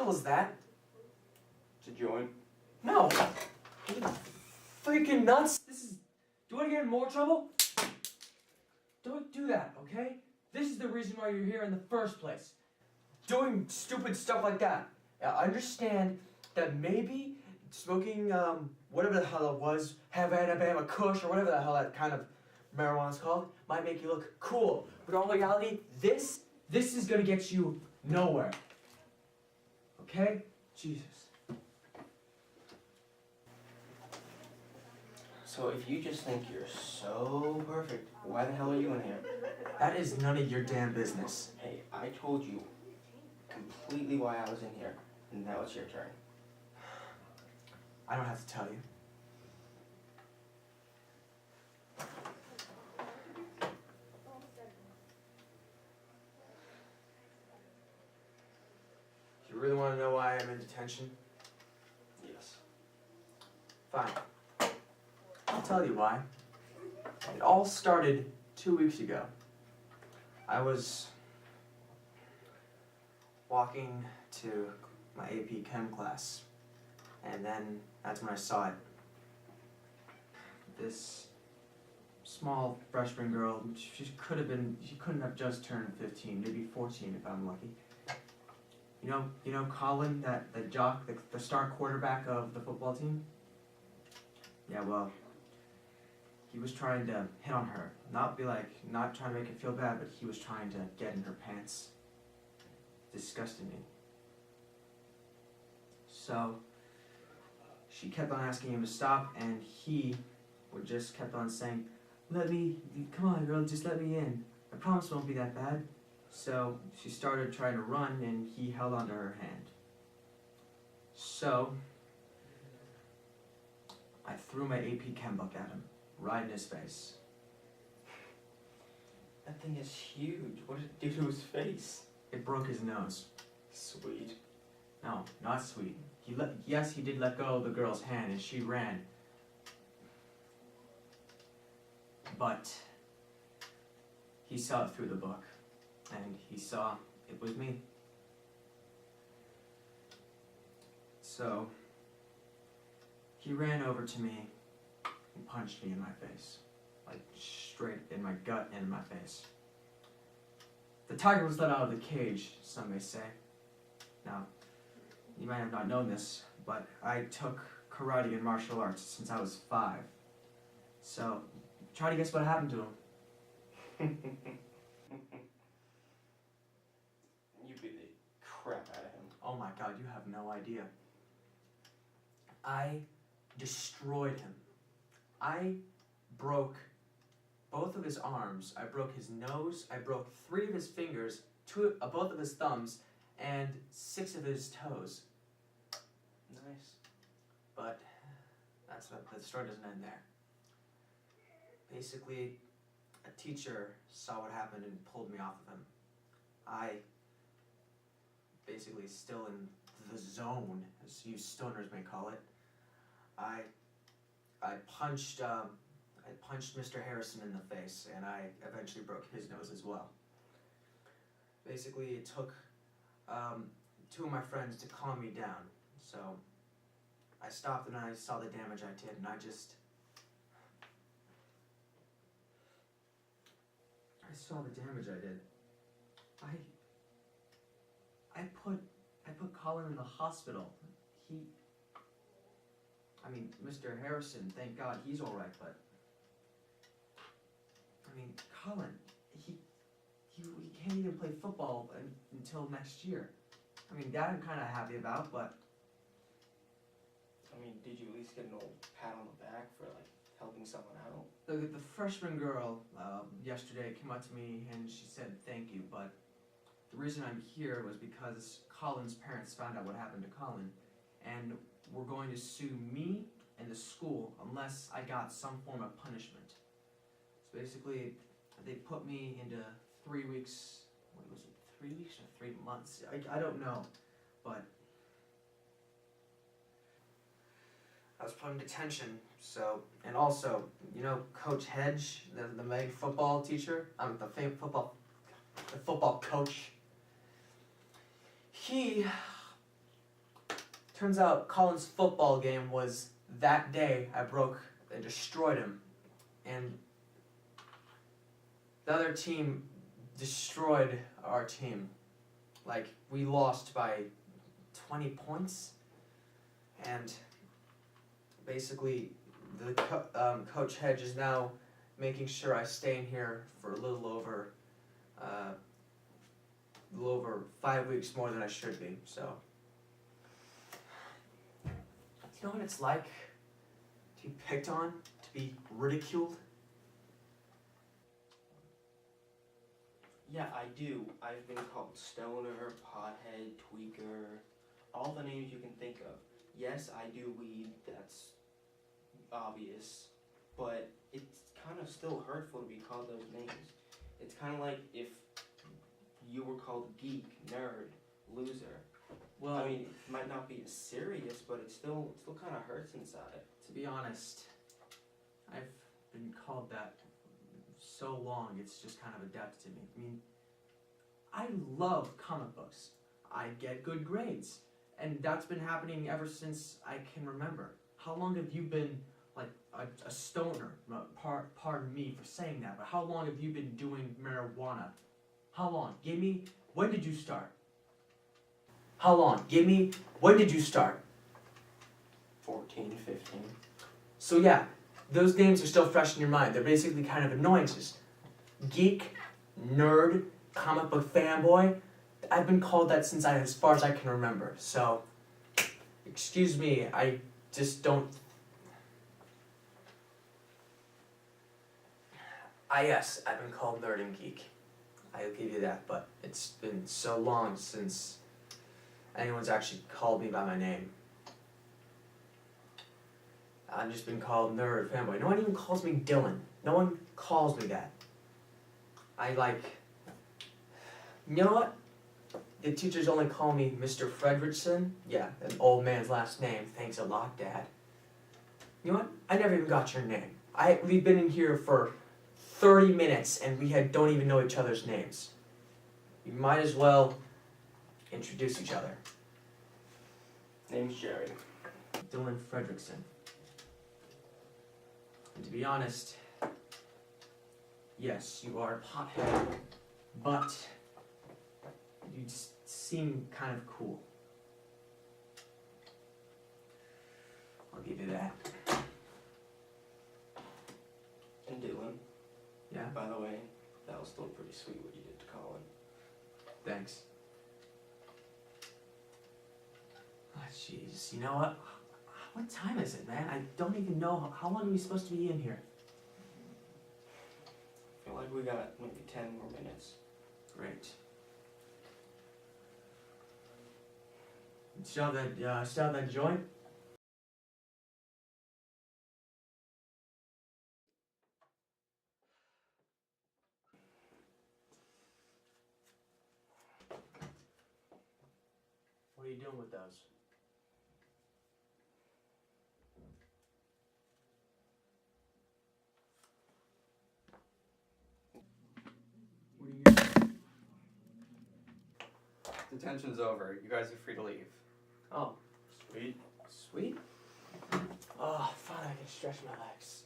hell is that? It's a joint. No! Are you freaking nuts? Do you want to get in more trouble? Don't do that, okay? This is the reason why you're here in the first place. Doing stupid stuff like that. I understand that maybe smoking, whatever the hell it was, Havana Kush, or whatever the hell that kind of marijuana is called, might make you look cool. But in reality, this is gonna get you nowhere. Okay? Jesus. So if you just think you're so perfect, why the hell are you in here? That is none of your damn business. Hey, I told you completely why I was in here, and now it's your turn. I don't have to tell you. You really want to know why I'm in detention? Yes. Fine. I'll tell you why. It all started 2 weeks ago. I was walking to my AP Chem class, and then that's when I saw it. This small freshman girl, she couldn't have just turned 15, maybe 14 if I'm lucky. You know Colin, the jock, the star quarterback of the football team? Yeah, well, he was trying to hit on her. Not trying to make her feel bad, but he was trying to get in her pants. Disgusted me. So, she kept on asking him to stop, and he would just kept on saying, come on girl, just let me in. I promise it won't be that bad. So, she started trying to run, and he held onto her hand. So, I threw my AP Chem book at him, right in his face. That thing is huge. What did it do to his face? It broke his nose. Sweet. No, not sweet. Yes, he did let go of the girl's hand, and she ran. But he saw it through the book, and he saw it was me. So he ran over to me and punched me in my face, like straight in my gut and in my face. The tiger was let out of the cage, some may say. Now, you might have not known this, but I took karate and martial arts since I was 5. So, try to guess what happened to him. You beat the crap out of him. Oh my god, you have no idea. I destroyed him. I broke both of his arms, I broke his nose, I broke 3 of his fingers, both of his thumbs, and 6 of his toes. Nice. But the story doesn't end there. Basically, a teacher saw what happened and pulled me off of him. I, basically still in the zone, as you stoners may call it, I punched Mr. Harrison in the face, and I eventually broke his nose as well. Basically, it took 2 of my friends to calm me down, so I stopped and I saw the damage I did, and I saw the damage I did. I put Colin in the hospital. Mr. Harrison, thank God he's alright, but Colin, he can't even play football until next year. That I'm kind of happy about, but Did you at least get an old pat on the back for, helping someone out? the freshman girl yesterday came up to me and she said thank you, but the reason I'm here was because Colin's parents found out what happened to Colin, and were going to sue me and the school unless I got some form of punishment. So basically, they put me into 3 weeks, what was it, 3 weeks or 3 months? I don't know, but I was put in detention, so, and also, Coach Hedge, the main football teacher, the football coach, he Turns out Colin's football game was that day I destroyed him. And the other team destroyed our team. Like, we lost by 20 points. And basically, the Coach Hedge is now making sure I stay in here for a little over 5 weeks more than I should be. So, you know what it's like to be picked on, to be ridiculed? Yeah, I do. I've been called stoner, pothead, tweaker, all the names you can think of. Yes, I do weed, that's obvious, but it's kind of still hurtful to be called those names. It's kind of like if you were called geek, nerd, loser. Well, I mean, it might not be as serious, but it still kind of hurts inside. to be honest, I've been called that so long, it's just kind of adapted to me. I mean, I love comic books. I get good grades. And that's been happening ever since I can remember. How long have you been like a stoner? Pardon me for saying that, but how long have you been doing marijuana? How long? When did you start? How long? When did you start? 14, 15. So yeah, those names are still fresh in your mind. They're basically kind of annoyances. Geek, nerd, comic book fanboy. I've been called that since as far as I can remember. So, excuse me, I just don't... yes, I've been called nerd and geek. I'll give you that, but it's been so long since anyone's actually called me by my name. I've just been called nerd, fanboy. No one even calls me Dylan. No one calls me that. You know what? The teachers only call me Mr. Fredrickson. Yeah, an old man's last name. Thanks a lot, Dad. You know what? I never even got your name. We've been in here for 30 minutes and we don't even know each other's names. You might as well introduce each other. Name's Jerry. Dylan Fredrickson. And to be honest, yes, you are a pothead, but you just seem kind of cool. I'll give you that. And Dylan. Yeah? By the way, that was still pretty sweet what you did to Colin. Thanks. Oh, jeez. You know what? What time is it, man? I don't even know. How long are we supposed to be in here? I feel like we got maybe 10 more minutes. Great. Still that joint? What are you doing with those? What are you doing? Detention's over. You guys are free to leave. Oh, sweet. Sweet? Oh, finally I can stretch my legs.